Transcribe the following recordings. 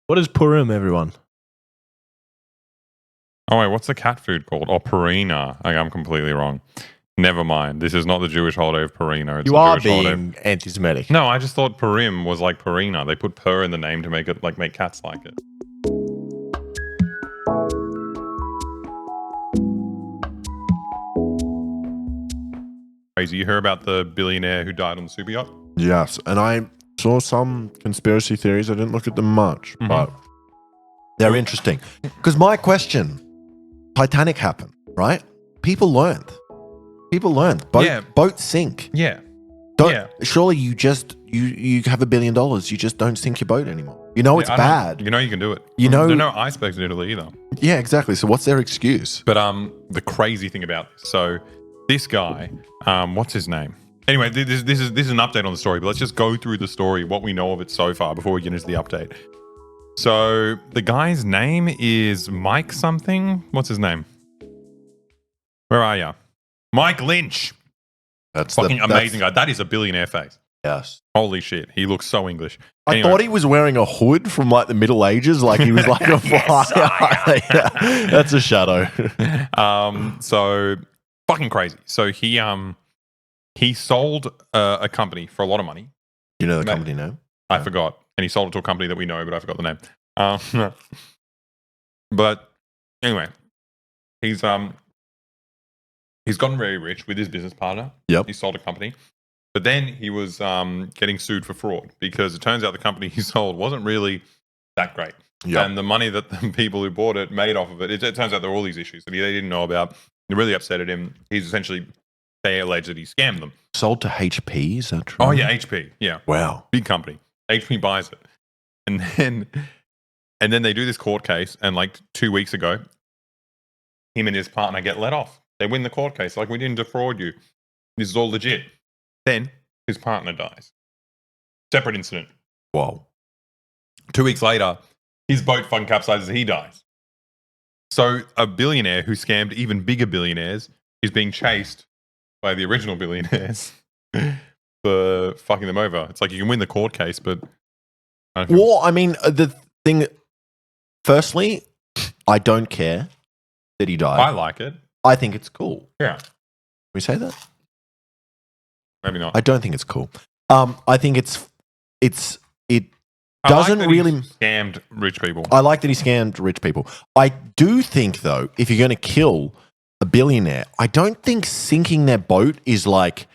What is Purim, everyone? Oh wait, what's the cat food called? Oh, Purina. I'm completely wrong. Never mind. This is not the Jewish holiday of Purina. It's You the are Jewish holiday. being anti-Semitic. No, I just thought Purim was like Purina. They put pur in the name to make it like make cats like it. Crazy. You hear about the billionaire who died on the super yacht? Yes, and I saw some conspiracy theories. I didn't look at them much, but They're interesting. Because my question, Titanic happened, right? People learned. Boats sink. Yeah. Surely you have $1 billion. You just don't sink your boat anymore. You know it's bad. You know you can do it. You know- there are no icebergs in Italy either. Yeah, exactly. So what's their excuse? But the crazy thing about this, so this guy, what's his name? Anyway, this is an update on the story, but let's just go through the story, what we know of it so far before we get into the update. So the guy's name is Mike something. What's his name? Where are you? Mike Lynch. that's Fucking amazing guy. That is a billionaire face. Yes. Holy shit. He looks so English. I thought he was wearing a hood from like the Middle Ages, like he was like a fly. Yeah, that's a shadow. So fucking crazy. So he sold a company for a lot of money. You know the company name? I forgot. And he sold it to a company that we know, but I forgot the name. But anyway, he's gotten very rich with his business partner. Yep. He sold a company. But then he was getting sued for fraud because it turns out the company he sold wasn't really that great. Yep. And the money that the people who bought it made off of it, it turns out there were all these issues that they didn't know about. It really upset him. He's essentially, they allege that he scammed them. Sold to HP, is that true? Oh, yeah, HP. Yeah. Wow. Big company. HP buys it. And then they do this court case. And like 2 weeks ago, him and his partner get let off. They win the court case. Like, we didn't defraud you. This is all legit. Then his partner dies. Separate incident. Whoa. 2 weeks later, his boat fucking capsizes. He dies. So a billionaire who scammed even bigger billionaires is being chased by the original billionaires for fucking them over. It's like you can win the court case, but Well, I mean, the thing. Firstly, I don't care that he died. I like it. I think it's cool. Yeah, Can we say that? maybe not. I don't think it's cool. I think it I like doesn't that he really. scammed rich people. I like that he scammed rich people. I do think, though, if you're going to kill a billionaire, I don't think sinking their boat is like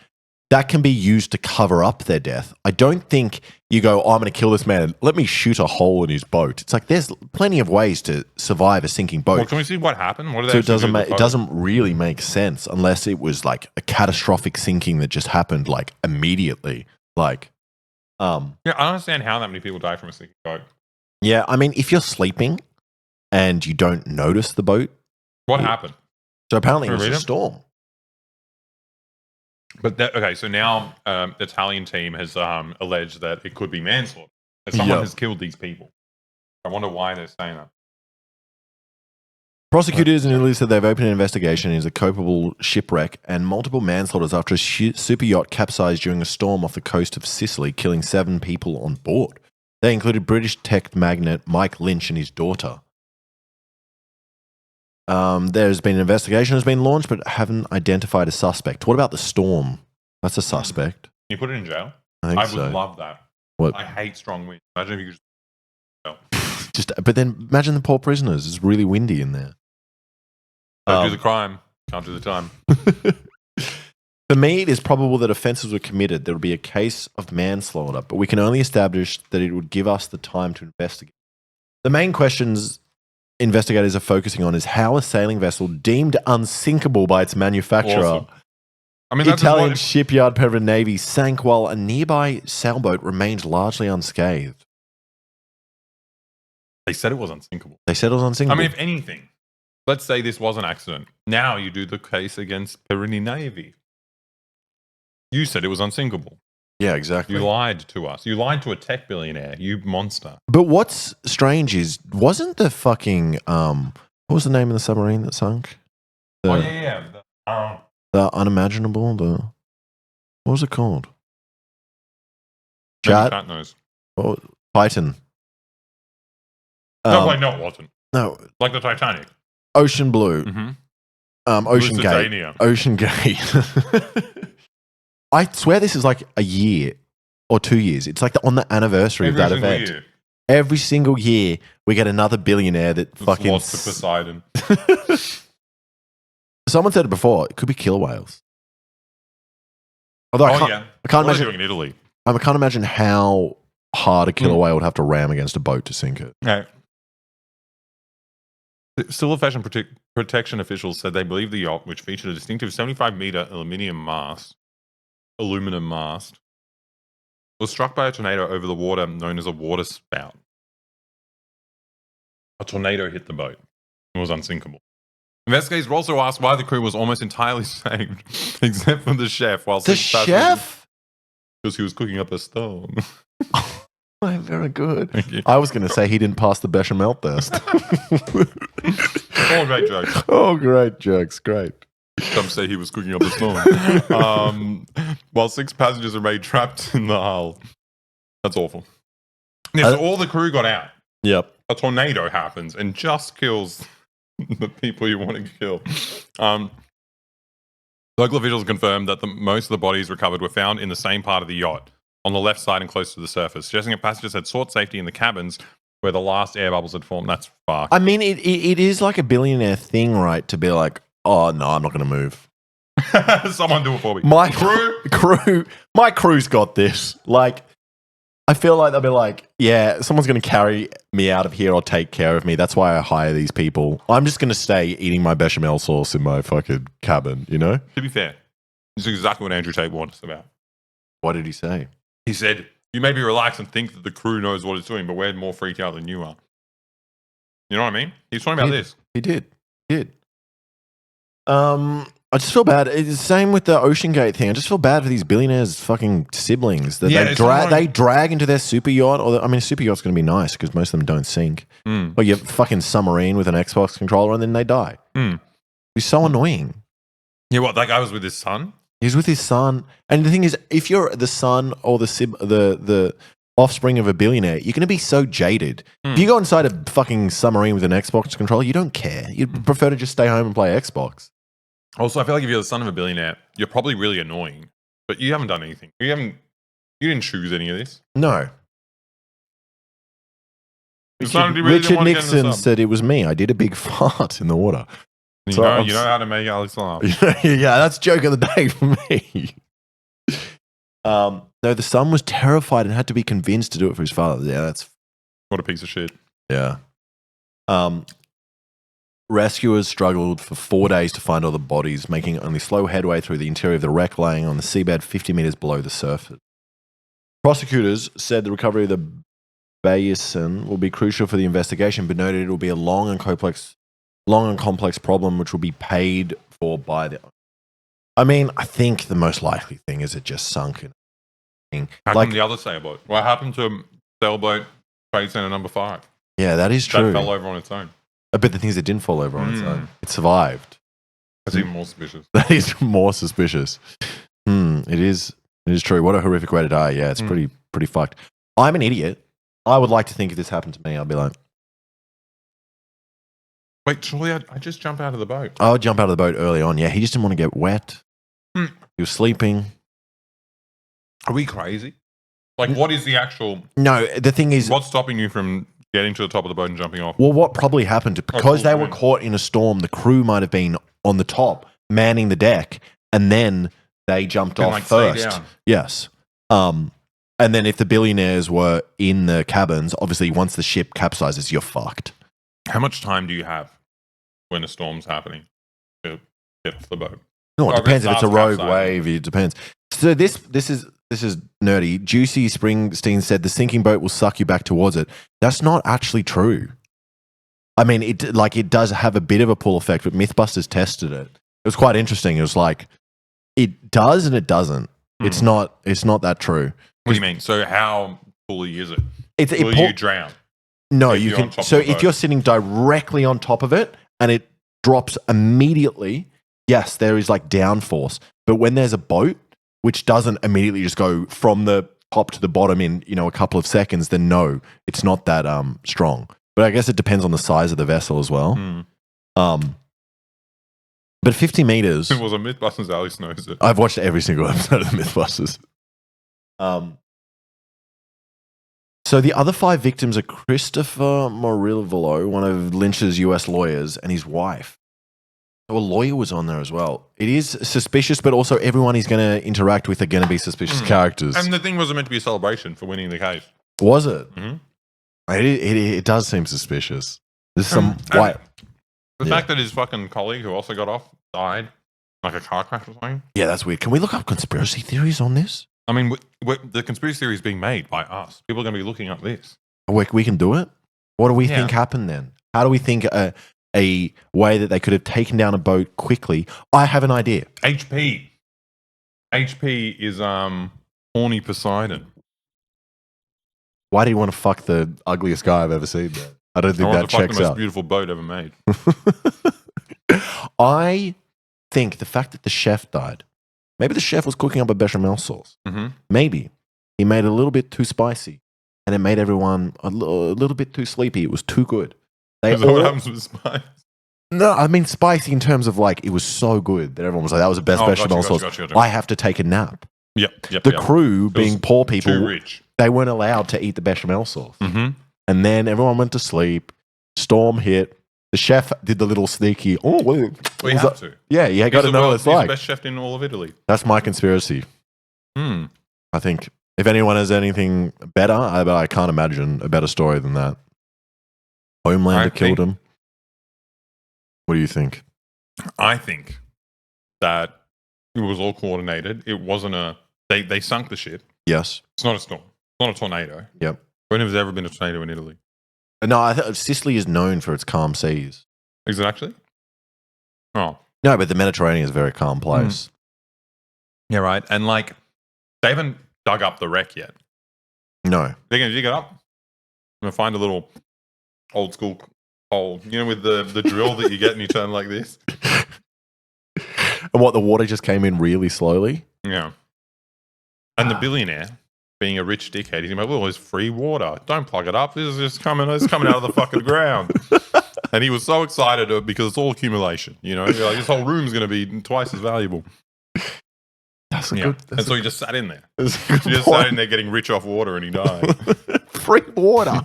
that can be used to cover up their death. I don't think you go, oh, I'm going to kill this man. Let me shoot a hole in his boat. It's like there's plenty of ways to survive a sinking boat. Well, can we see what happened? What did they So actually it do? doesn't really make sense unless it was like a catastrophic sinking that just happened like immediately. Like, Yeah, I don't understand how that many people die from a sinking boat. yeah, I mean, if you're sleeping and you don't notice the boat, What happened? so apparently it Can we was a read it? storm. But okay, so now the Italian team has alleged that it could be manslaughter. That someone Yeah. has killed these people. I wonder why they're saying that. Prosecutors in Italy said they've opened an investigation into a culpable shipwreck and multiple manslaughters after a super yacht capsized during a storm off the coast of Sicily, killing 7 people on board. They included British tech magnate Mike Lynch and his daughter. There's been an investigation has been launched, but haven't identified a suspect. What about the storm? That's a suspect. Can you put it in jail? I think I so. would love that. What? I hate strong winds. Imagine if you could But then imagine the poor prisoners. It's really windy in there. don't do the crime, can't do the time. For me, it is probable that offences were committed. There would be a case of manslaughter, but we can only establish that it would give us the time to investigate. The main questions investigators are focusing on is how a sailing vessel deemed unsinkable by its manufacturer, Awesome. I mean, that's Italian what, shipyard Permanent Navy, sank while a nearby sailboat remained largely unscathed. they said it was unsinkable. They said it was I unsinkable. mean, if anything, let's say this was an accident. Now you do the case against Permanent Navy. You said it was unsinkable. yeah, exactly. You lied to us. You lied to a tech billionaire. You monster. But what's strange is, wasn't the fucking, what was the name of the submarine that sunk? The, yeah. the unimaginable, what was it called? Maybe Chat? Chat knows. Oh, Titan. No, wait, no, it wasn't. No, Like the Titanic. Ocean Blue. Mm-hmm. Ocean Gate. Lusitania. Ocean Gate. I swear this is like a year or 2 years. It's like on the anniversary of that event. Year. Every single year, we get another billionaire that It's fucking lost to Poseidon. Someone said it before. It could be killer whales. Although I can't What are they imagine. doing in Italy? I can't imagine how hard a killer whale would have to ram against a boat to sink it. Okay. Still, fashion protection officials said they believe the yacht, which featured a distinctive 75-meter aluminum mast, was struck by a tornado over the water known as a waterspout. A tornado hit the boat and was unsinkable. Investigators also asked why the crew was almost entirely saved, except for the chef. While The chef? Because he was cooking up a stone. Oh, very good. Thank you. I was going to say he didn't pass the bechamel test. All great jokes. Oh, great jokes. Great. Some say he was cooking up a stone. While 6 passengers remained trapped in the hull. That's awful. Yeah, so all the crew got out. Yep. A tornado happens and just kills the people you want to kill. Local officials confirmed that most of the bodies recovered were found in the same part of the yacht, on the left side and close to the surface, suggesting that passengers had sought safety in the cabins where the last air bubbles had formed. That's fucked. I mean, it is like a billionaire thing, right? To be like, oh, no, I'm not going to move. Someone do it for me. My crew's got this. Like, I feel like they'll be like, yeah, someone's going to carry me out of here or take care of me. That's why I hire these people. I'm just going to stay eating my bechamel sauce in my fucking cabin, you know? To be fair, this is exactly what Andrew Tate warned us about. What did he say? He said, you may be relaxed and think that the crew knows what it's doing, but we're more freaked out than you are. You know what I mean? He's talking about this. He did. I just feel bad. It's the same with the Ocean Gate thing. I just feel bad for these billionaires' fucking siblings that they drag into their super yacht. Or a super yacht's going to be nice because most of them don't sink. Or you have fucking submarine with an Xbox controller and then they die. It's so annoying. Yeah, what? That guy was with his son? He's with his son. And the thing is, if you're the son or the offspring of a billionaire, you're going to be so jaded. If you go inside a fucking submarine with an Xbox controller, you don't care. You'd prefer to just stay home and play Xbox. Also, I feel like if you're the son of a billionaire, you're probably really annoying, but you haven't done anything. You didn't choose any of this. No. Richard Nixon said it was me. I did a big fart in the water. You know how to make Alex laugh. Yeah, that's joke of the day for me. No, the son was terrified and had to be convinced to do it for his father. Yeah, that's... What a piece of shit. Yeah. Rescuers struggled for 4 days to find all the bodies, making only slow headway through the interior of the wreck, laying on the seabed 50 meters below the surface. Prosecutors said the recovery of the basin will be crucial for the investigation, but noted it will be a long and complex problem which will be paid for by the... I mean, I think the most likely thing is it just sunk. How come the other sailboat? What happened to sailboat Trade Center number 5? Yeah, that is true. That fell over on its own. But the thing is, it didn't fall over on its own. It survived. That's even more suspicious. That is more suspicious. It is true. What a horrific way to die. Yeah, it's pretty fucked. I'm an idiot. I would like to think if this happened to me, I'd be like... Wait, surely I just jump out of the boat. I would jump out of the boat early on. Yeah, he just didn't want to get wet. He was sleeping. Are we crazy? Like, what is the actual... No, the thing is... What's stopping you from getting to the top of the boat and jumping off? Well, what probably happened, because they were caught in a storm, the crew might have been on the top, manning the deck, and then they jumped off first. Stay down. Yes. And then if the billionaires were in the cabins, obviously once the ship capsizes, you're fucked. How much time do you have when a storm's happening to get off the boat? No, it depends if it's a rogue wave. It depends. So this is nerdy. Juicy Springsteen said the sinking boat will suck you back towards it. That's not actually true. I mean, it does have a bit of a pull effect, but Mythbusters tested it. It was quite interesting. It was like it does and it doesn't. It's not that true. What do you mean? So how fully is it? Will you drown? No, you can. So if you're sitting directly on top of it and it drops immediately, yes, there is like downforce. But when there's a boat which doesn't immediately just go from the top to the bottom in a couple of seconds, then no, it's not that strong. But I guess it depends on the size of the vessel as well. But 50 meters. It was a Mythbusters. Alex knows it. I've watched every single episode of the Mythbusters. So the other 5 victims are Christopher Morillo, one of Lynch's US lawyers, and his wife. So a lawyer was on there as well. It is suspicious, but also everyone he's going to interact with are going to be suspicious characters. And the thing wasn't meant to be a celebration for winning the case. Was it? Mm-hmm. It does seem suspicious. There's some white. The fact that his fucking colleague who also got off died, like a car crash or something. Yeah, that's weird. Can we look up conspiracy theories on this? I mean, the conspiracy theory is being made by us. People are going to be looking up this. We can do it? What do we think happened then? How do we think a way that they could have taken down a boat quickly? I have an idea. HP is horny Poseidon. Why do you want to fuck the ugliest guy I've ever seen, man? I don't think that checks out. I want to fuck the most beautiful boat ever made. I think the fact that the chef died, maybe the chef was cooking up a bechamel sauce. Mm-hmm. Maybe he made it a little bit too spicy, and it made everyone a little bit too sleepy. It was too good. Is that what happens with spice? No, I mean spicy in terms of like it was so good that everyone was like, that was the best bechamel sauce. Gotcha. I have to take a nap. Yep. The crew, being poor people, too rich. They weren't allowed to eat the bechamel sauce. Mm-hmm. And then everyone went to sleep. Storm hit. The chef did the little sneaky. Oh, well, you have to. Yeah, you got to know what it's like. He's the best chef in all of Italy. That's my conspiracy. I think if anyone has anything better, I can't imagine a better story than that. Homelander killed him. What do you think? I think that it was all coordinated. It wasn't they sunk the ship. Yes. It's not a storm. It's not a tornado. Yep. When has there ever been a tornado in Italy? No, Sicily is known for its calm seas. Is it actually? Oh. No, but the Mediterranean is a very calm place. Yeah, right. And like, they haven't dug up the wreck yet. No. They're going to dig it up. I'm going to find a little old school hole, with the drill that you get and you turn like this. And what, the water just came in really slowly? Yeah. And the billionaire, being a rich dickhead, he's like, well, there's free water. Don't plug it up. This is just coming out of the fucking ground. And he was so excited because it's all accumulation. Like, this whole room's going to be twice as valuable. That's a good. And so he just sat in there. He just sat in there getting rich off water, and he died. Free water.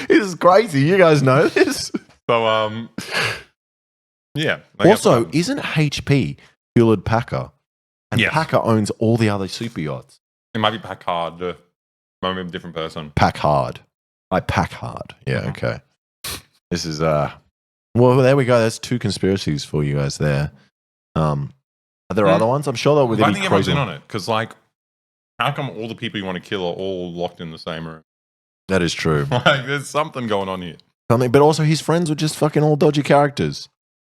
This is crazy. You guys know this. So, yeah. Also, isn't HP Hewlett Packard? And Packard owns all the other super yachts. It might be Packard. Might be a different person. Packard. Packard. Yeah. Okay. This is well, there we go. That's 2 conspiracies for you guys there. Are there other ones? I'm sure there were. I think everyone's in on it because, like, how come all the people you want to kill are all locked in the same room? That is true. Like, there's something going on here. Something, but also his friends were just fucking all dodgy characters.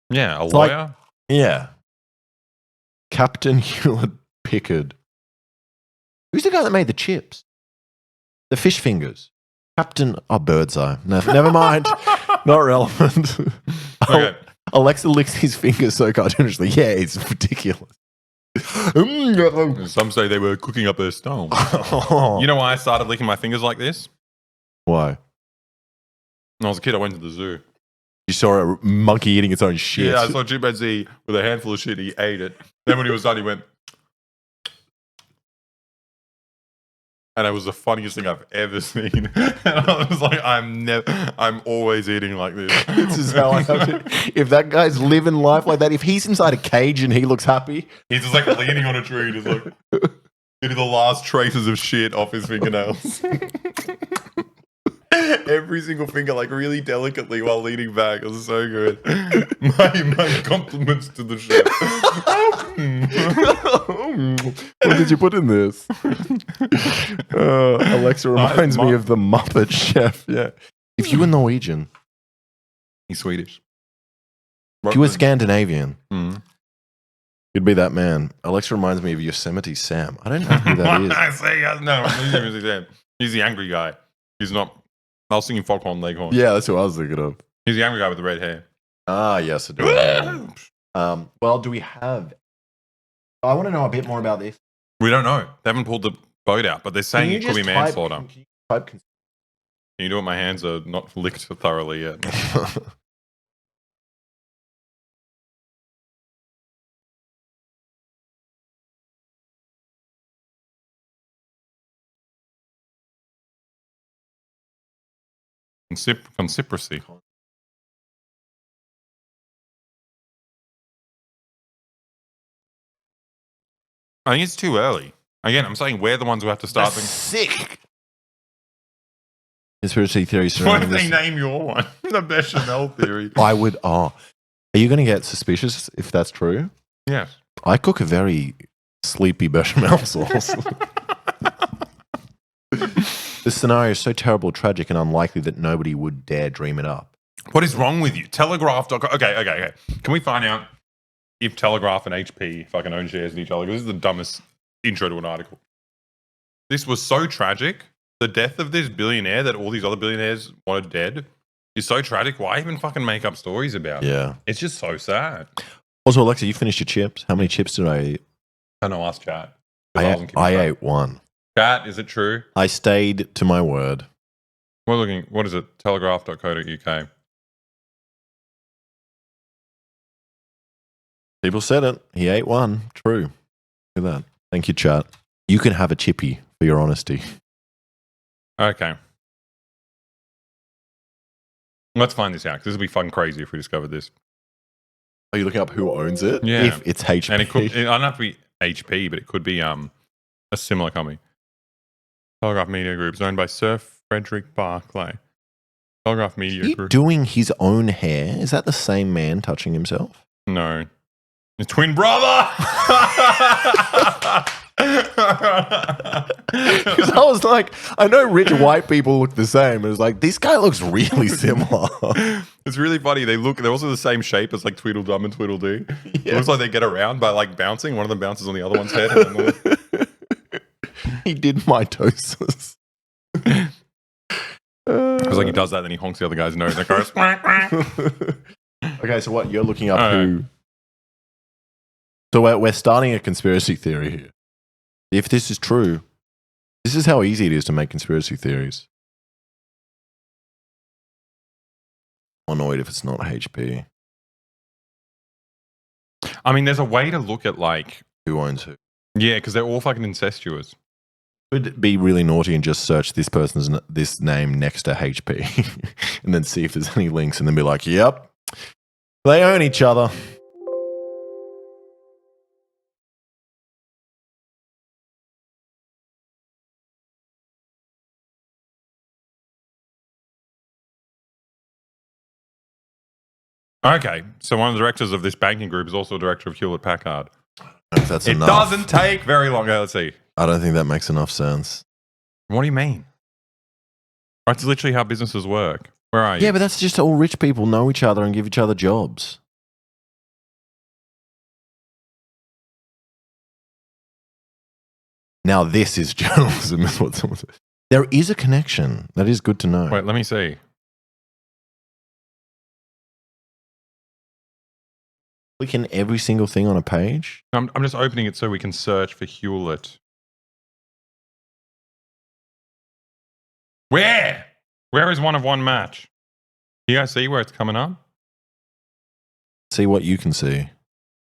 Yeah, a lawyer. Yeah. Captain Hewlett Packard. Who's the guy that made the chips? The fish fingers. Captain Birdseye. No, never mind. Not relevant. Okay. Alexa licks his fingers so cartoonishly. Yeah, it's ridiculous. Some say they were cooking up a stone. You know why I started licking my fingers like this? Why? When I was a kid, I went to the zoo. You saw a monkey eating its own shit. Yeah, I saw a chimpanzee with a handful of shit. He ate it. Then when he was done, he went... And it was the funniest thing I've ever seen. And I was like, I'm always eating like this. This is how I have to. If that guy's living life like that, if he's inside a cage and he looks happy. He's just like leaning on a tree, just like getting the last traces of shit off his fingernails. Every single finger, like really delicately while leaning back. It was so good. My compliments to the chef. What did you put in this? Alexa reminds me of the Muppet Chef. Yeah. If you were Norwegian. He's Swedish. If you were Scandinavian. You'd be that man. Alexa reminds me of Yosemite Sam. I don't know who that is. I say, no, he's the angry guy. He's not. I was thinking Foghorn Leghorn. Yeah, that's who I was thinking of. He's the angry guy with the red hair. Ah, yes, I do. Well, do we have... I want to know a bit more about this. We don't know. They haven't pulled the boat out, but they're saying it could be manslaughter. Can you do it? My hands are not licked thoroughly yet. Conspiracy. I think it's too early. Again, I'm saying we're the ones who have to start. That's sick. Conspiracy theories Why surrounding don't they this. name your one? The bechamel theory. I would. Oh, are you going to get suspicious if that's true? Yes. I cook a very sleepy bechamel sauce. This scenario is so terrible, tragic, and unlikely that nobody would dare dream it up. What is wrong with you? Telegraph.com. Okay. Can we find out if Telegraph and HP fucking own shares in each other? Because this is the dumbest intro to an article. This was so tragic. The death of this billionaire that all these other billionaires wanted dead is so tragic. Why even fucking make up stories about it? Yeah. It's just so sad. Also, Alexa, you finished your chips. How many chips did I eat? I know, ask chat. I ate one. Chat, is it true? I stayed to my word. We're looking, what is it? Telegraph.co.uk. People said it. He ate one. True. Look at that. Thank you, chat. You can have a chippy for your honesty. Okay. Let's find this out, because this would be fucking crazy if we discovered this. Are you looking up who owns it? Yeah. If it's HP. And it don't have to be HP, but it could be a similar company. Telegraph Media Group is owned by Sir Frederick Barclay. Telegraph Media Is he Group. doing his own hair? Is that the same man touching himself? No. His twin brother! Because I was like, I know rich white people look the same. It was like, this guy looks really similar. It's really funny. They're also the same shape as like Tweedledum and Tweedledee. It looks like they get around by like bouncing. One of them bounces on the other one's head. And then He did mitosis. it's like he does that, then he honks the other guy's nose and it goes. Quack, quack. Okay, so what? You're looking up Oh. who? So we're starting a conspiracy theory here. If this is true, this is how easy it is to make conspiracy theories. I'm annoyed if it's not HP. I mean, there's a way to look at like, Who owns who? yeah, because they're all fucking incestuous. Could be really naughty and just search this person's this name next to HP and then see if there's any links and then be like, yep, they own each other. Okay, so one of the directors of this banking group is also a director of Hewlett Packard. If that's It enough. doesn't take very long. Okay, let's see. I don't think that makes enough sense. What do you mean? That's literally how businesses work. Where are you? Yeah, but that's just all rich people know each other and give each other jobs. Now this is journalism, is what someone said. There is a connection. That is good to know. Wait, let me see. Click in every single thing on a page. I'm just opening it so we can search for Hewlett. Where? Where is one of one match? Do you guys see where it's coming up? See what you can see.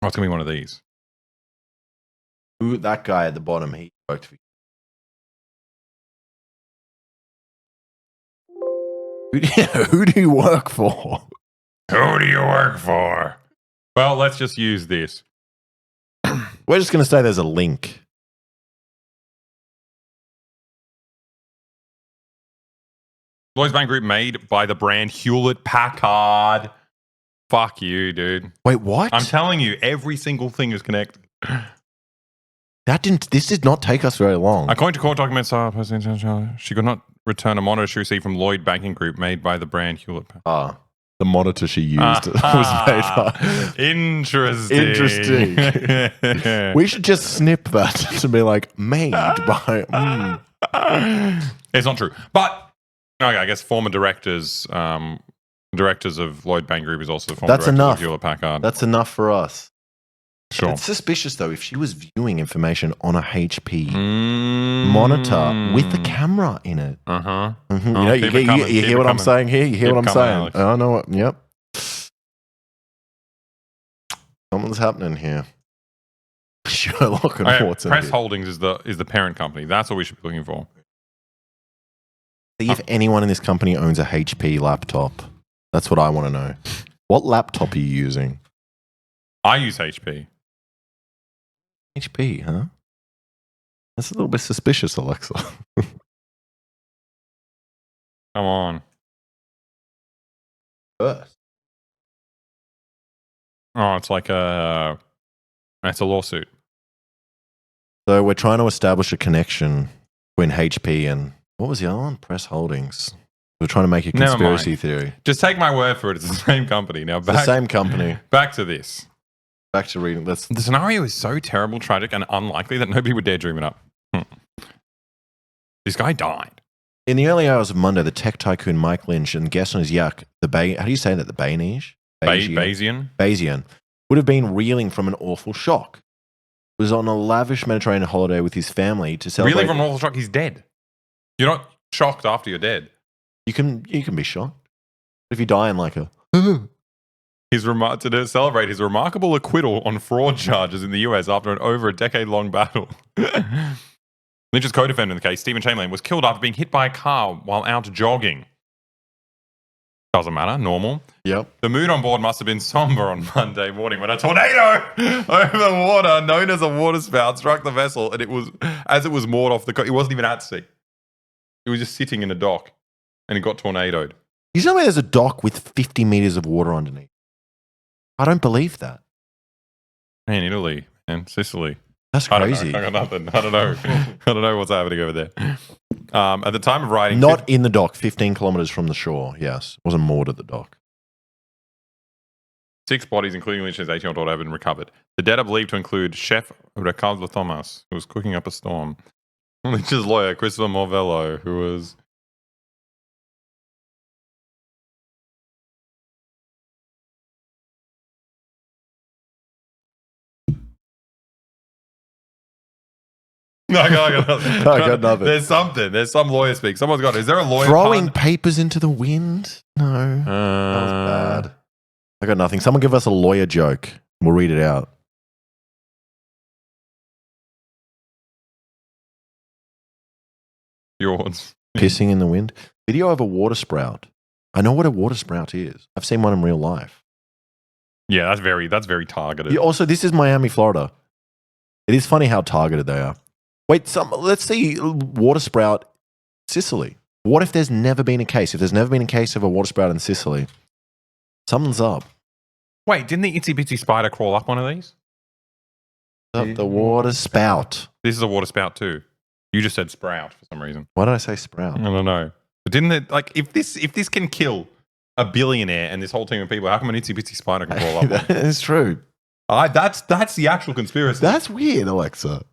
Oh, it's going to be one of these. Who, that guy at the bottom, he worked for you. Who do you work for? Who do you work for? Well, let's just use this. We're just going to say there's a link. Lloyds Bank Group made by the brand Hewlett Packard. Fuck you, dude. Wait, what? I'm telling you, every single thing is connected. This did not take us very long. According to court documents, she could not return a monitor she received from Lloyd Banking Group made by the brand Hewlett Packard. The monitor she used was made by. Interesting. We should just snip that to be like, made by. It's not true. But, okay, I guess former directors of Lloyd Bank Group is also the former That's director enough. of Hewlett Packard. That's enough for us. Sure. It's suspicious, though, if she was viewing information on a HP monitor with a camera in it. Uh-huh. Mhm. Oh, You keep it coming, hear keep what it I'm coming. saying here? You hear Keep what it I'm coming, saying? Alex. I know what. Yep. Something's happening here. Sherlock and Okay, Watson. Press here. Holdings is the parent company. That's what we should be looking for. See if anyone in this company owns a HP laptop. That's what I want to know. What laptop are you using? I use HP. HP, huh? That's a little bit suspicious, Alexa. Come on. First. Oh, it's like it's a lawsuit. So we're trying to establish a connection between HP and what was the other one? Press Holdings. We're trying to make a Never conspiracy mind. theory. Just take my word for it. It's the same company. Now It's the back, same company. back to this. Back to reading. Let's. The scenario is so terrible, tragic, and unlikely that nobody would dare dream it up. This guy died. In the early hours of Monday, the tech tycoon Mike Lynch and guest on his yacht, how do you say that? The Bayesian. Bayesian would have been reeling from an awful shock. He was on a lavish Mediterranean holiday with his family to celebrate. Really, from an awful shock, he's dead. You're not shocked after you're dead. You can be shocked if you die in like a. To celebrate his remarkable acquittal on fraud charges in the US after an over a decade-long battle. Lynch's co-defendant in the case, Stephen Chamberlain, was killed after being hit by a car while out jogging. Doesn't matter, normal. Yep. The mood on board must have been somber on Monday morning when a tornado over the water, known as a waterspout, struck the vessel, and it was moored off the coast. It wasn't even at sea. It was just sitting in a dock, and it got tornadoed. You tell me there's a dock with 50 meters of water underneath. I don't believe that. In Italy and Sicily. That's crazy. I got nothing. I don't know. I don't know what's happening over there. At the time of writing... Not in the dock, 15 kilometers from the shore, yes. Wasn't moored at the dock. 6 bodies, including Lynch's 18-year-old daughter, have been recovered. The dead are believed to include Chef Ricardo Thomas, who was cooking up a storm. Lynch's lawyer, Christopher Morvello, who was... No, I got nothing. I got nothing. There's something. There's some lawyer speak. Someone's got... Is there a lawyer Throwing pun? papers into the wind? No. That was bad. I got nothing. Someone give us a lawyer joke. We'll read it out. Yours. Pissing in the wind. Video of a water sprout. I know what a water sprout is. I've seen one in real life. Yeah, that's very targeted. Yeah, also, this is Miami, Florida. It is funny how targeted they are. Wait, let's see water sprout Sicily. What if there's never been a case? If there's never been a case of a water sprout in Sicily, something's up. Wait, didn't the itsy bitsy spider crawl up one of these? Up the water spout. This is a water spout too. You just said sprout for some reason. Why did I say sprout? I don't know. But didn't it, like, if this can kill a billionaire and this whole team of people, how come an itsy bitsy spider can crawl up one? That is true. That's the actual conspiracy. That's weird, Alexa.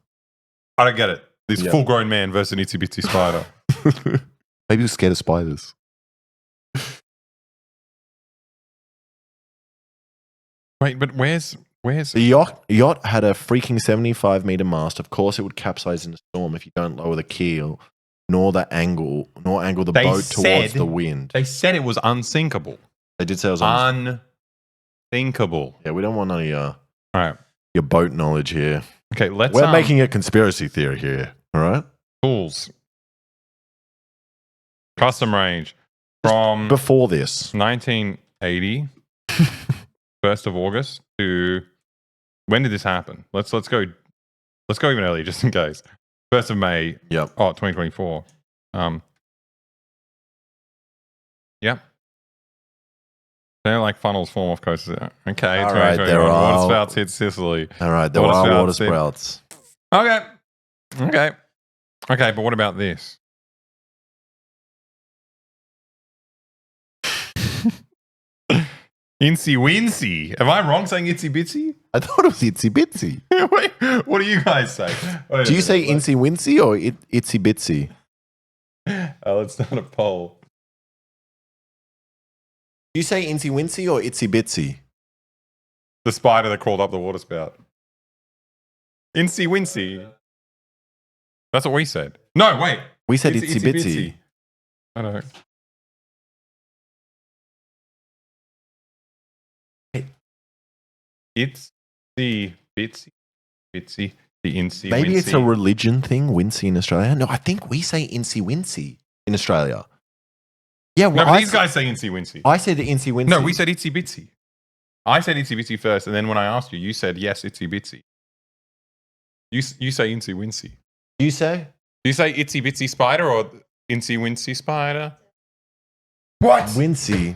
I don't get it. This Yeah. full grown man versus an itsy bitsy spider. Maybe he was scared of spiders. Wait, but where's The yacht had a freaking 75-meter mast. Of course, it would capsize in a storm if you don't lower the keel, nor angle the They boat said- towards the wind. they said it was unsinkable. They did say it was Unthinkable. Yeah, we don't want any All right. your boat knowledge here. Okay, let's We're making a conspiracy theory here. All right. tools. Custom range from Before this, 1980, 1st of August to when did this happen? Let's go even earlier just in case. 1st of May. Yep. 2024. Yep. They're like funnels form off coasters. Okay, All right, 2021. there are- Waterspouts hit Sicily. all right. There Water are sprouts, water see. sprouts. Okay, but what about this? Incy Wincy. Am I wrong saying itsy bitsy? I thought it was itsy bitsy. Wait, what do you guys say? Wait a Do you say minute, insy wincy or itsy bitsy? let's start a poll. Do you say insy wincy or itsy bitsy? The spider that crawled up the water spout. Incy Wincy. That's what we said. No, wait. We said It's itsy bitsy. I don't know. It's the bitsy. Bitsy. The Incy Maybe Wincy. it's a religion thing, Wincy in Australia. No, I think we say Incy Wincy in Australia. Yeah, well, No, but these guys say Incy Wincy. I said Incy Wincy. No, we said itsy bitsy. I said itsy bitsy first, and then when I asked you, you said yes, itsy bitsy. You say incy wincy. You say? Do you say itsy bitsy spider or incy wincy spider? What? Wincy.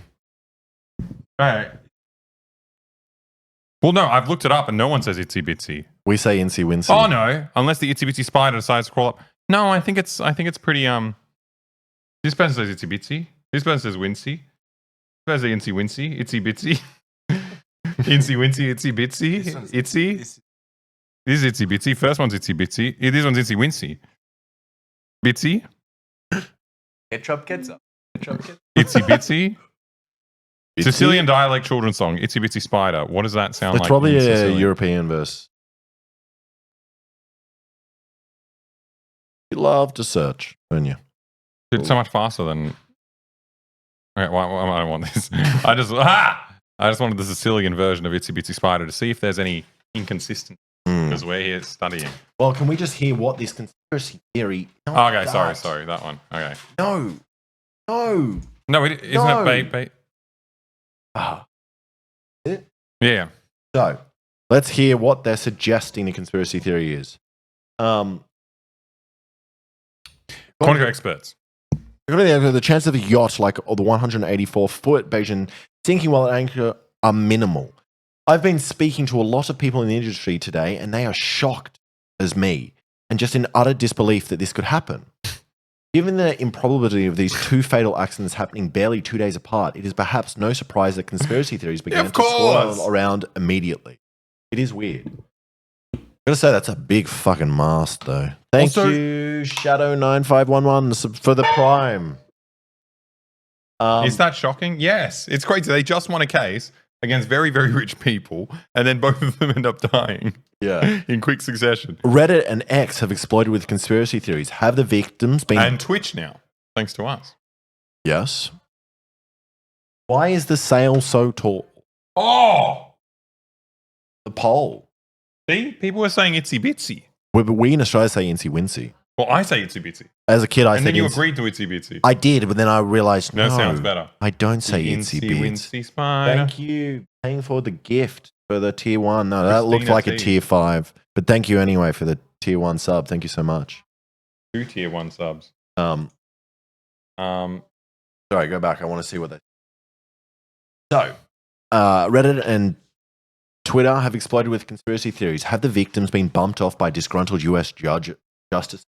All right. Well, no, I've looked it up, and no one says itsy bitsy. We say Incy Wincy. Oh no, unless the itsy bitsy spider decides to crawl up. No, I think it's pretty. This person says itsy bitsy. This person says wincy. This person says incy wincy, itsy bitsy. Incy wincy, itsy bitsy, itsy. This is itsy bitsy. First one's itsy bitsy. This one's incy wincy. Bitsy. Ketchup. Itsy bitsy. Sicilian dialect children's song. Itsy bitsy spider. What does that sound It's like? probably in a Sicilian? European verse. You love to search, don't you? It's so much faster than. Okay, why I don't want this. I just wanted the Sicilian version of Itsy Bitsy Spider to see if there's any inconsistency because we're here studying. Well, can we just hear what this conspiracy theory? Okay, sorry, that one. Okay. No. No, isn't No. it bait? Ah. Yeah. So let's hear what they're suggesting the conspiracy theory is. According to experts. According to the chance of a yacht like the 184-foot Beijing sinking while at anchor are minimal. I've been speaking to a lot of people in the industry today, and they are shocked as me and just in utter disbelief that this could happen. Given the improbability of these two fatal accidents happening barely 2 days apart, it is perhaps no surprise that conspiracy theories began of to swirl course. around immediately. It is weird. I'm going to say that's a big fucking mast, though. Thank Also- you, Shadow9511, for the prime. Is that shocking? Yes. It's crazy. They just won a case against very, very rich people, and then both of them end up dying Yeah. in quick succession. Reddit and X have exploded with conspiracy theories. Have the victims been... And Twitch now, thanks to us. Yes. Why is the sail so tall? Oh! The pole. See? People were saying itsy bitsy. We in Australia say Incy Wincy. Well, I say itsy bitsy. As a kid, I And said then you Incy. agreed to itsy bitsy. I did, but then I realized, No, no, sounds better. I don't say Incy Bits. Wincy spider. Thank you. Paying for the gift for the tier 1. No, that looked Christina like a T. tier 5. But thank you anyway for the tier 1 sub. Thank you so much. 2 tier 1 subs. Sorry, go back. I want to see what they... So, Reddit and Twitter have exploded with conspiracy theories. Have the victims been bumped off by disgruntled US justice?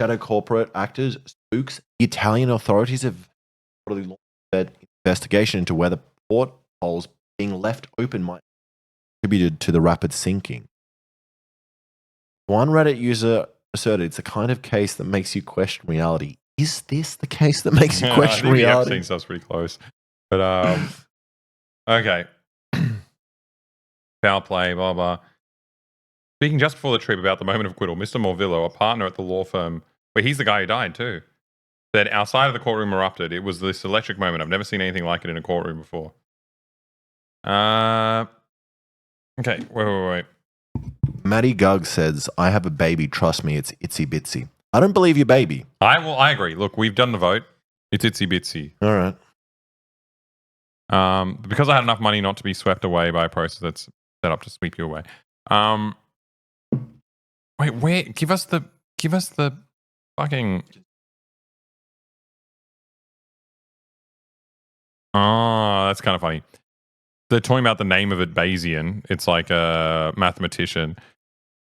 Shadow corporate actors, spooks? The Italian authorities have reportedly launched an investigation into whether port holes being left open might have contributed to the rapid sinking. One Reddit user asserted it's the kind of case that makes you question reality. Is this the case that makes you question I think reality? the Epstein stuff's pretty close. But, okay. Foul play, blah, blah. Speaking just before the trip about the moment of acquittal, Mr. Morvillo, a partner at the law firm, where he's the guy who died too, said our side of the courtroom erupted. It was this electric moment. I've never seen anything like it in a courtroom before. Okay, wait. Maddie Gugg says, I have a baby. Trust me, it's itsy bitsy. I don't believe your baby. I agree. Look, we've done the vote. It's itsy bitsy. All right. Because I had enough money not to be swept away by a process that's set up to sweep you away. Wait, where? Give us the fucking. Oh, that's kind of funny. They're talking about the name of it, Bayesian. It's like a mathematician.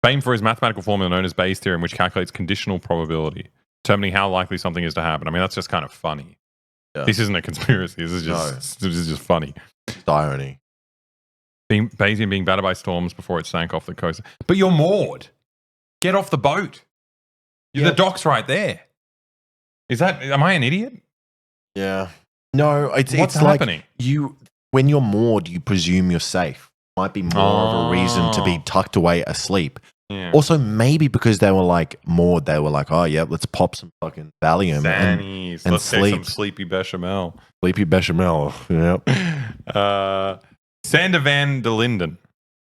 Famed for his mathematical formula known as Bayes' theorem, which calculates conditional probability, determining how likely something is to happen. I mean, that's just kind of funny. Yeah. This isn't a conspiracy. This is just funny. It's irony. Bayesian being battered by storms before it sank off the coast. But you're moored. Get off the boat. Yeah. The dock's right there. Am I an idiot? Yeah. No, What's it's happening? like when you're moored, you presume you're safe. Might be more of a reason to be tucked away asleep. Yeah. Also, maybe because they were like, oh, yeah, let's pop some fucking Valium Sannies. and Let's take some sleep. sleepy bechamel. Sleepy bechamel. Yep. Sander van der Linden.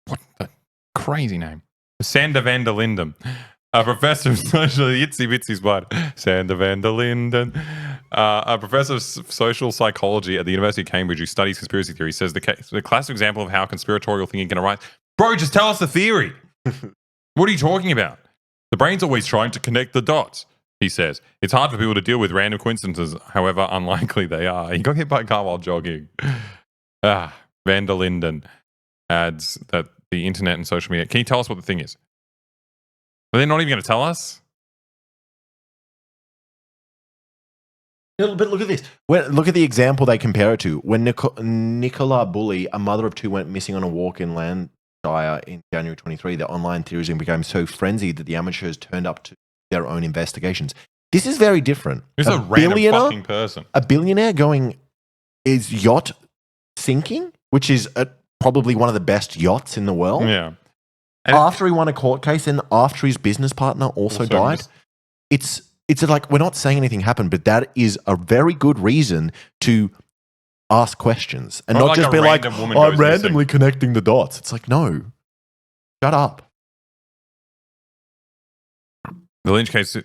What the crazy name? Sander van der Linden. A professor of social itsy bitsy spot. Sander van der Linden. A professor of social psychology at the University of Cambridge who studies conspiracy theory says the classic example of how conspiratorial thinking can arise. Bro, just tell us the theory. What are you talking about? The brain's always trying to connect the dots, he says. It's hard for people to deal with random coincidences, however unlikely they are. He got hit by a car while jogging. Van der Linden adds that the internet and social media. Can you tell us what the thing is? Are they not even going to tell us? But look at this. Look at the example they compare it to. When Nicola Bully, a mother of two, went missing on a walk in Landshire in January 23, the online theories became so frenzied that the amateurs turned up to their own investigations. This is very different. It's a random fucking person. A billionaire going, is yacht sinking, which is probably one of the best yachts in the world. Yeah. And after he won a court case and after his business partner also died, it's like we're not saying anything happened, but that is a very good reason to ask questions and not just be like, I'm randomly connecting the dots. It's like, no, shut up. The Lynch case,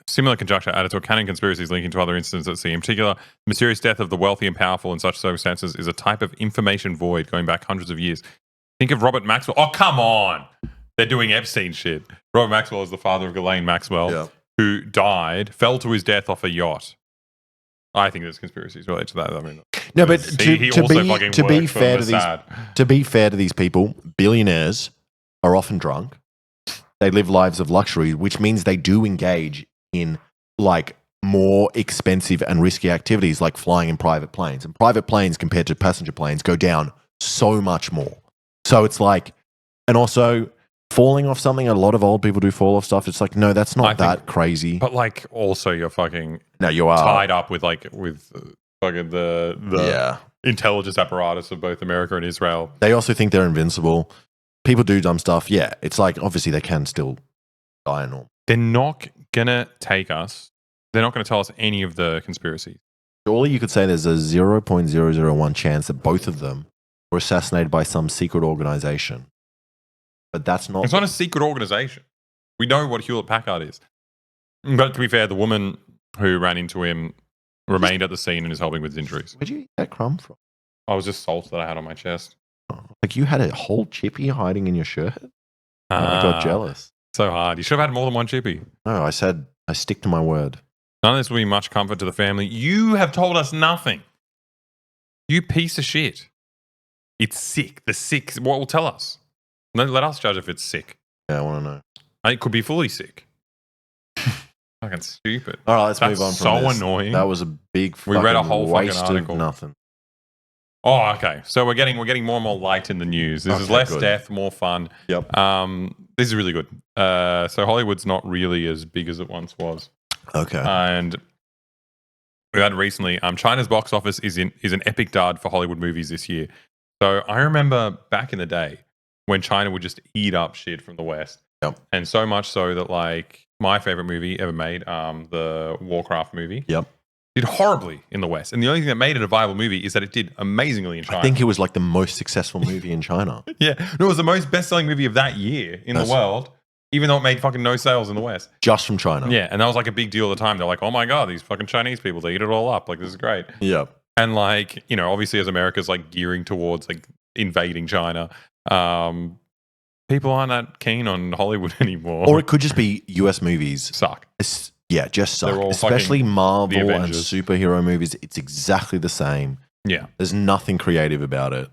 similar conjecture added to a canon conspiracies linking to other incidents at sea. In particular, the mysterious death of the wealthy and powerful in such circumstances is a type of information void going back hundreds of years. Think of Robert Maxwell. Oh, come on. They're doing Epstein shit. Robert Maxwell is the father of Ghislaine Maxwell, who died, fell to his death off a yacht. I think there's conspiracies related to that. I mean, no, but to be fair to these people, billionaires are often drunk. They live lives of luxury, which means they do engage in like more expensive and risky activities like flying in private planes. And private planes compared to passenger planes go down so much more. So it's like, and also falling off something, a lot of old people do fall off stuff. It's like, no, that's not that crazy. But like also you're fucking you are tied up with fucking the intelligence apparatus of both America and Israel. They also think they're invincible. People do dumb stuff. Yeah, it's like obviously they can still die and all. They're not going to take us. They're not going to tell us any of the conspiracies. Surely you could say there's a 0.001 chance that both of them were assassinated by some secret organization. But that's not... It's not a secret organization. We know what Hewlett-Packard is. But to be fair, the woman who ran into him remained at the scene and is helping with his injuries. Where'd you get that crumb from? I was just salt that I had on my chest. Like you had a whole chippy hiding in your shirt? I got jealous. So hard. You should have had more than one chippy. No, I said I stick to my word. None of this will be much comfort to the family. You have told us nothing. You piece of shit. It's sick. The sick. What will tell us? Let us judge if it's sick. Yeah, I want to know. It could be fully sick. Fucking stupid. All right, let's move on from this. So annoying. That was a big we read a whole waste fucking article. Of nothing. Oh, okay. So we're getting more and more light in the news. This is less death, more fun. Yep. This is really good. So Hollywood's not really as big as it once was. Okay. And we had recently, China's box office is an epic dud for Hollywood movies this year. So I remember back in the day when China would just eat up shit from the West. Yep. And so much so that like my favorite movie ever made, the Warcraft movie. Yep. Did horribly in the West. And the only thing that made it a viable movie is that it did amazingly in China. I think it was like the most successful movie in China. Yeah. No, it was the most best-selling movie of that year in the world, even though it made fucking no sales in the West. Just from China. Yeah. And that was like a big deal at the time. They're like, oh my God, these fucking Chinese people, they eat it all up. Like, this is great. Yeah. And like, you know, obviously as America's like gearing towards like invading China, people aren't that keen on Hollywood anymore. Or it could just be US movies. Suck. Yeah, just suck. Especially Marvel and superhero movies. It's exactly the same. Yeah. There's nothing creative about it.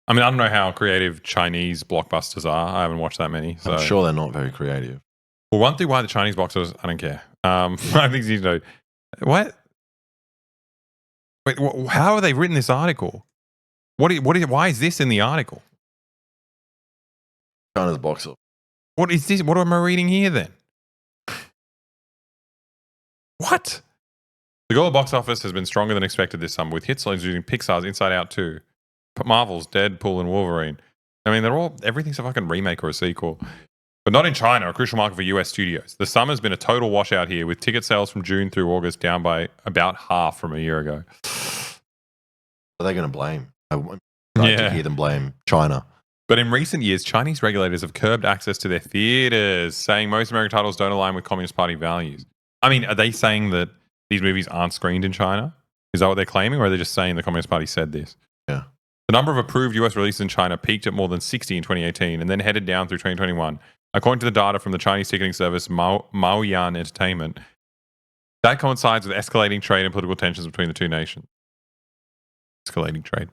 I mean, I don't know how creative Chinese blockbusters are. I haven't watched that many. So. I'm sure they're not very creative. Well, one thing why the Chinese boxers, I don't care. I think you know. What? Wait, how have they written this article? Why is this in the article? China's box office. What is this? What am I reading here then? What? The global box office has been stronger than expected this summer, with hits including Pixar's Inside Out 2, Marvel's Deadpool and Wolverine. I mean, everything's a fucking remake or a sequel. but not in China, a crucial market for US studios. The summer's been a total washout here, with ticket sales from June through August down by about half from a year ago. Are they going to blame? I would like to hear them blame China. But in recent years, Chinese regulators have curbed access to their theaters, saying most American titles don't align with Communist Party values. I mean, are they saying that these movies aren't screened in China? Is that what they're claiming, or are they just saying the Communist Party said this? Yeah. The number of approved US releases in China peaked at more than 60 in 2018 and then headed down through 2021. According to the data from the Chinese ticketing service Maoyan Entertainment, that coincides with escalating trade and political tensions between the two nations. Escalating trade.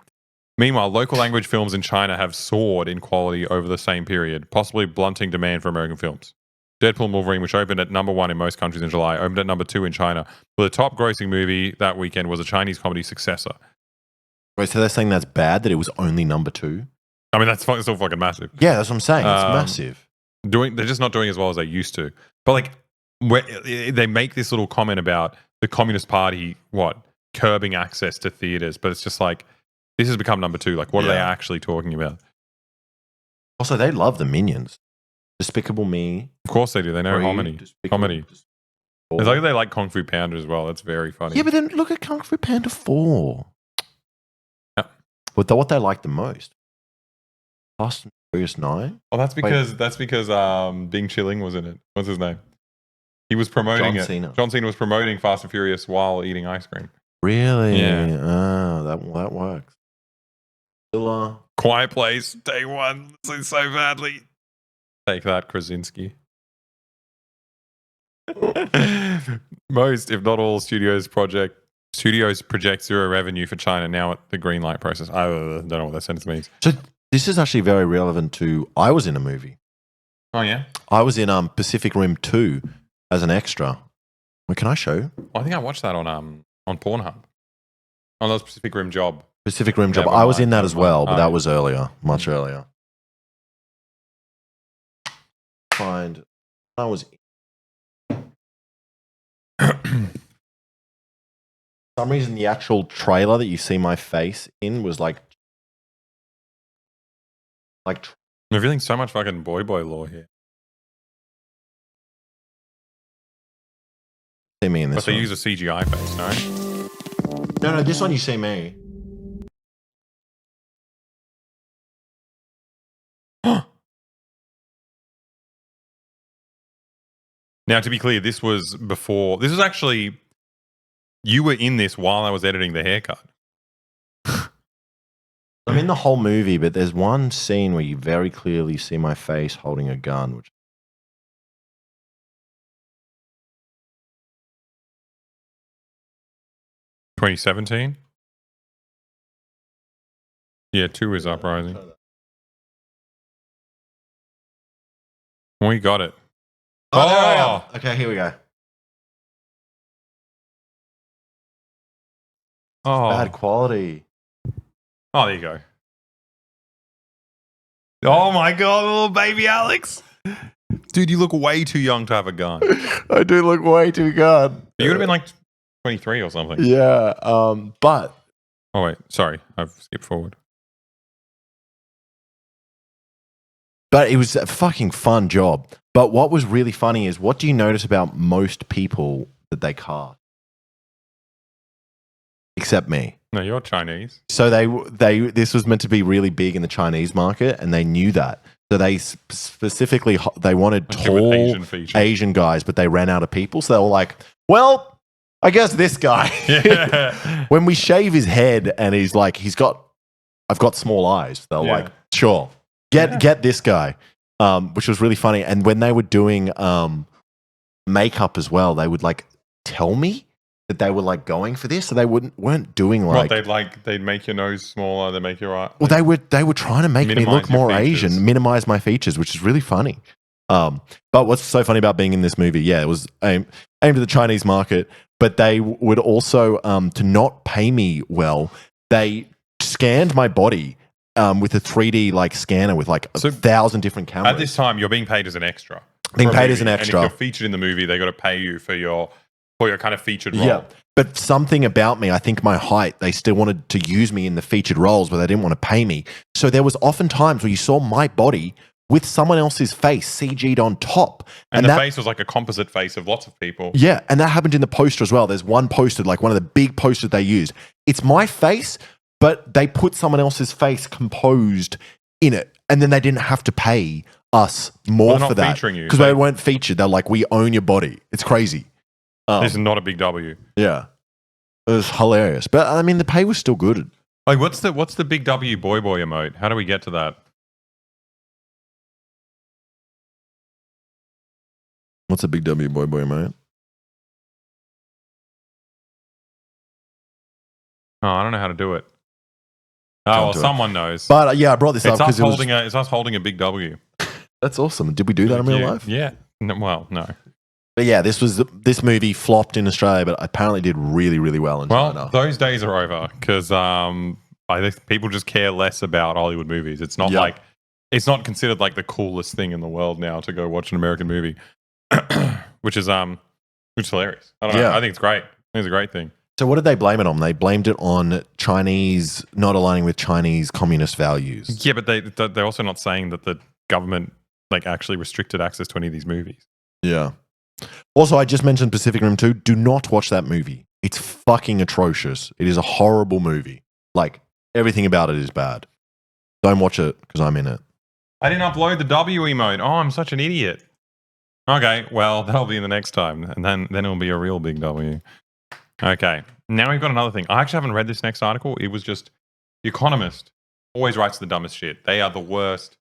Meanwhile, local language films in China have soared in quality over the same period, possibly blunting demand for American films. Deadpool & Wolverine, which opened at number 1 in most countries in July, opened at number 2 in China. But the top grossing movie that weekend was a Chinese comedy successor. Wait, so they're saying that's bad, that it was only number 2? I mean, that's still fucking massive. Yeah, that's what I'm saying. It's massive. They're just not doing as well as they used to. But like, they make this little comment about the Communist Party, curbing access to theaters. But it's just like, this has become number 2. Like, what are they actually talking about? Also, they love the Minions. Despicable Me. Of course they do. They know comedy. It's like they like Kung Fu Panda as well. That's very funny. Yeah, but then look at Kung Fu Panda 4. Yeah. But what they like the most? Fast and Furious 9? Oh, that's because Bing Chilling was in it. What's his name? He was promoting it. John Cena was promoting Fast and Furious while eating ice cream. Really? Yeah. Ah, that works. Still, Quiet Place, day 1. So badly. Take that, Krasinski. Most, if not all, studios project zero revenue for China now at the green light process. I don't know what that sentence means. So this is actually very relevant to. I was in a movie. Oh yeah, I was in Pacific Rim 2 as an extra. What can I show? I think I watched that on Pornhub. On that Pacific Rim Job. Pacific Rim Job. I was in that as well, but that was earlier, much earlier. Find. I was. For some reason, the actual trailer that you see my face in was like. I'm feeling so much fucking boy lore here. See me in this. But they use a CGI face, no? No, this one you see me. Now, to be clear, this was before. This was actually. You were in this while I was editing the haircut. I'm in the whole movie, but there's one scene where you very clearly see my face holding a gun. Which 2017? Yeah, 2 is Uprising. We got it. Oh, there I am. Okay, here we go. Oh, Bad quality. Oh, there you go. Oh my god, little baby Alex. Dude, you look way too young to have a gun. I do look way too young. You would have been like 23 or something. Yeah, but... Oh wait, sorry. I've skipped forward. But it was a fucking fun job. But what was really funny is, what do you notice about most people that they cast? Except me. No, you're Chinese. So this was meant to be really big in the Chinese market, and they knew that. So they specifically, they wanted tall Asian guys, but they ran out of people. So they were like, well, I guess this guy. Yeah. When we shave his head and he's like, I've got small eyes. They're like, sure, get this guy, which was really funny. And when they were doing makeup as well, they would like tell me that they were like going for this, so they weren't doing like. They'd make your nose smaller, they make your eye. Well, they were trying to make me look more Asian, minimize my features, which is really funny. But what's so funny about being in this movie? Yeah, it was aimed at the Chinese market, but they would also to not pay me well. They scanned my body with a 3D like scanner with like 1,000 different cameras. At this time, you're being paid as an extra. Being paid as an extra. And if you're featured in the movie, they got to pay you for your kind of featured role. Yeah, but something about me, I think my height, they still wanted to use me in the featured roles, but they didn't want to pay me. So there was often times where you saw my body with someone else's face CG'd on top. And the that, face was like a composite face of lots of people. Yeah, and that happened in the poster as well. There's one poster, like one of the big posters they used. It's my face, but they put someone else's face composed in it, and then they didn't have to pay us more Well, for that featuring you. because they weren't featured. They're like, we own your body. It's crazy. This is not a big W. Yeah, it was hilarious. But I mean, the pay was still good. Like, what's the big W boy emote? How do we get to that? What's a big W boy, mate? Oh, I don't know how to do it. Oh, well, someone knows. But yeah, I brought this up because it's us holding a big W. That's awesome. Did we do that in real life? Yeah. No, well, no. But yeah, this movie flopped in Australia, but apparently did really, really well in China. Well, those days are over because I think people just care less about Hollywood movies. It's not like it's not considered like the coolest thing in the world now to go watch an American movie, which is hilarious. I don't know. I think it's great. I think it's a great thing. So what did they blame it on? They blamed it on Chinese not aligning with Chinese communist values. Yeah, but they're also not saying that the government like actually restricted access to any of these movies. Yeah. Also, I just mentioned Pacific Rim 2. Do not watch that movie. It's fucking atrocious. It is a horrible movie. Like, everything about it is bad. Don't watch it because I'm in it. I didn't upload the W emote. Oh, I'm such an idiot. Okay, well, that'll be in the next time. And then it'll be a real big W. Okay, now we've got another thing. I actually haven't read this next article. It was just The Economist always writes the dumbest shit. They are the worst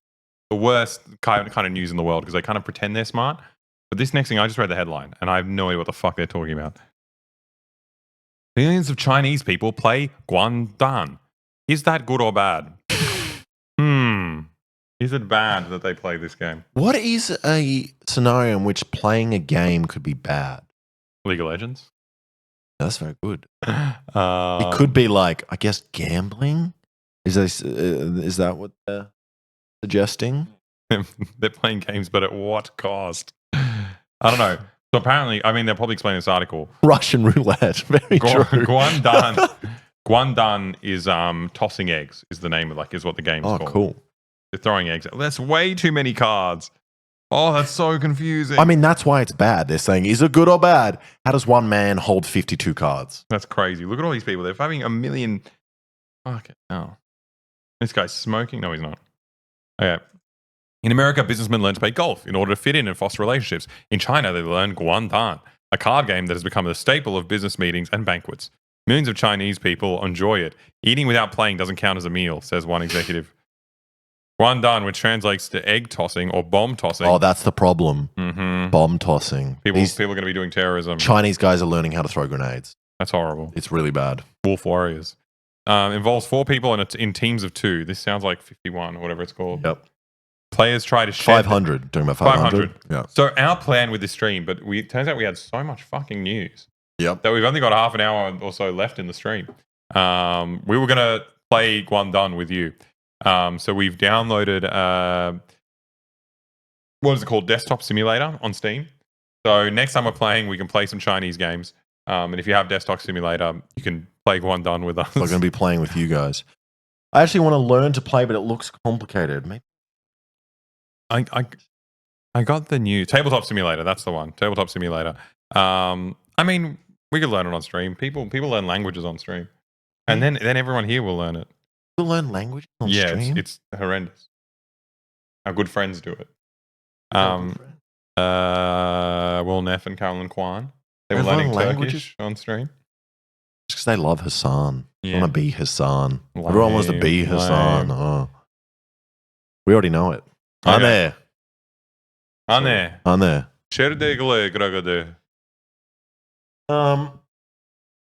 kind of news in the world because they kind of pretend they're smart. But this next thing, I just read the headline and I have no idea what the fuck they're talking about. Millions of Chinese people play Guandan. Is that good or bad? Is it bad that they play this game? What is a scenario in which playing a game could be bad? League of Legends? That's very good. It could be like, I guess, gambling. Is that what they're suggesting? They're playing games, but at what cost? I don't know. So apparently, I mean, they'll probably explain this article. Russian roulette. Very true. Guandan is tossing eggs. Is the name of is what the game is called. Oh, cool. They're throwing eggs. That's way too many cards. Oh, that's so confusing. I mean, that's why it's bad. They're saying, is it good or bad? How does one man hold 52 cards? That's crazy. Look at all these people. They're having 1 million. Okay. Oh. This guy's smoking. No, he's not. Okay. In America, businessmen learn to play golf in order to fit in and foster relationships. In China, they learn Guandan, a card game that has become a staple of business meetings and banquets. Millions of Chinese people enjoy it. Eating without playing doesn't count as a meal, says one executive. Guandan, which translates to egg tossing or bomb tossing. Oh, that's the problem. Mm-hmm. Bomb tossing. People are going to be doing terrorism. Chinese guys are learning how to throw grenades. That's horrible. It's really bad. Wolf Warriors. Involves 4 people and it's in teams of 2. This sounds like 51 or whatever it's called. Yep. Players try to shed 500. Talking about 500. Yeah. So our plan with this stream, but it turns out we had so much fucking news. Yep. That we've only got half an hour or so left in the stream. We were going to play Guandan with you. So we've downloaded, what is it called? Desktop Simulator on Steam. So next time we're playing, we can play some Chinese games. And if you have Desktop Simulator, you can play Guandan with us. We're going to be playing with you guys. I actually want to learn to play, but it looks complicated. Maybe. I got the new Tabletop Simulator. That's the one. Tabletop Simulator. I mean, we could learn it on stream. People learn languages on stream. And then everyone here will learn it. People learn language on stream? Yeah, it's horrendous. Our good friends do it. Will Neff and Carolyn Kwan. They were learning Turkish on stream. Just because they love Hassan. Yeah. They want to be Hassan. Everyone wants to be Hassan. Oh. We already know it. Okay. Anne.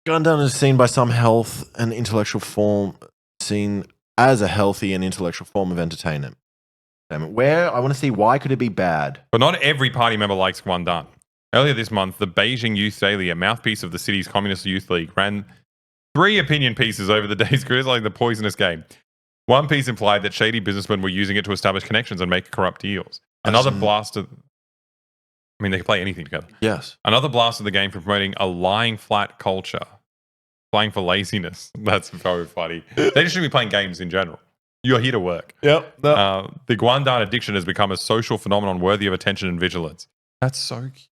Guandan is seen by some health and intellectual form, seen as a healthy and intellectual form of entertainment. Where I want to see why could it be bad? But not every party member likes Guandan. Earlier this month, the Beijing Youth Daily, a mouthpiece of the city's Communist Youth League, ran 3 opinion pieces over the days criticizing the poisonous game. One piece implied that shady businessmen were using it to establish connections and make corrupt deals. Another blasted... I mean, they can play anything together. Yes. Another blast of the game for promoting a lying flat culture. Playing for laziness. That's very funny. They just should be playing games in general. You're here to work. Yep. The Guandan addiction has become a social phenomenon worthy of attention and vigilance. That's so cute.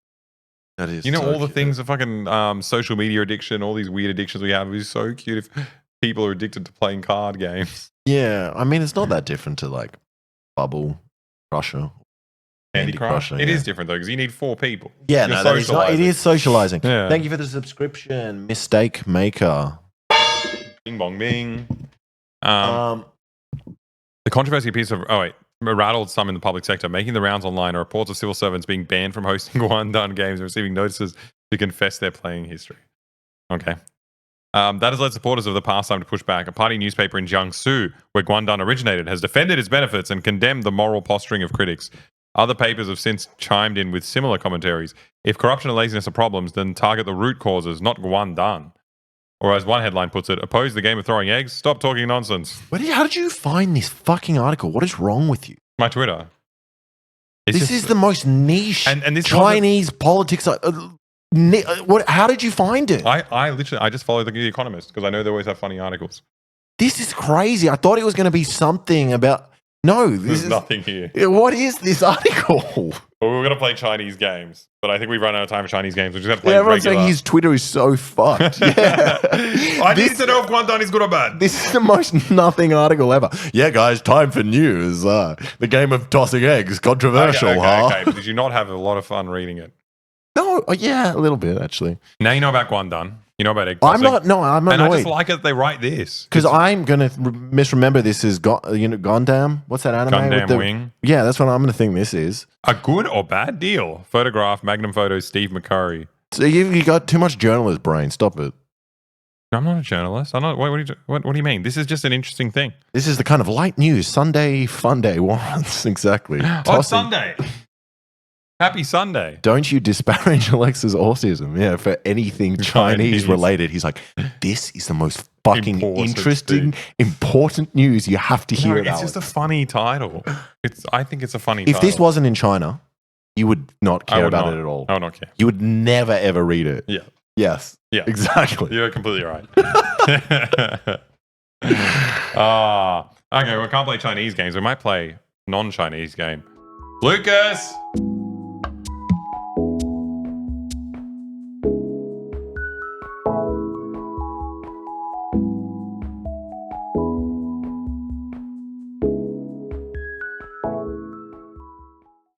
That is. You know, so all the cute. things of fucking social media addiction, all these weird addictions we have. It would be so cute if people are addicted to playing card games. Yeah, I mean, it's not that different to like Bubble Crusher. Candy Crush. Crusher, It yeah. is different though, because you need 4 people. Yeah, You're no, that is not, it socialising. is socializing. Yeah. Thank you for the subscription, Mistake Maker. Bing bong bing. Um, The controversy appears to have rattled some in the public sector, making the rounds online are reports of civil servants being banned from hosting Guandan games and receiving notices to confess their playing history. Okay. That has led supporters of the pastime to push back. A party newspaper in Jiangsu, where Guandan originated, has defended its benefits and condemned the moral posturing of critics. Other papers have since chimed in with similar commentaries. If corruption and laziness are problems, then target the root causes, not Guandan. Or as one headline puts it, oppose the game of throwing eggs, stop talking nonsense. how did you find this fucking article? What is wrong with you? My Twitter. This is the most niche And this Chinese politics. What? How did you find it? I just follow the Economist because I know they always have funny articles. This is crazy. I thought it was going to be something about. No, this There's is nothing here. What is this article? Well, we were going to play Chinese games, but I think we've run out of time for Chinese games. We just have to play Yeah, everyone's regular. saying his Twitter is so fucked. Yeah. I need to know if Guandan is good or bad. This is the most nothing article ever. Yeah, guys, time for news. The game of tossing eggs, controversial, Okay, but did you not have a lot of fun reading it? No, yeah, a little bit actually. Now you know about Guandan. You know about egg I'm tossing. I'm And I annoyed just like it that they write this. because I'm gonna misremember this as Gundam. What's that anime? Gundam with the Wing. Yeah, that's what I'm gonna think this is. A good or bad deal? Photograph, Magnum Photos, Steve McCurry. So you got too much journalist brain. Stop it. No, I'm not a journalist. I'm not. What do you mean? This is just an interesting thing. This is the kind of light news Sunday fun day warrants exactly. Oh, it's Tossing. Sunday. Happy Sunday. Don't you disparage Alexa's autism? Yeah, for anything Chinese related. He's like, this is the most fucking Important interesting, important news. You have to hear No, it. it's just a funny title. I think it's a funny If title. this wasn't in China, you would not I care would about not. it at all. I would not care. You would never ever read it. Yeah. Yes. Yeah. Exactly. You're completely right. Okay, we can't play Chinese games. We might play non-Chinese game. Lucas!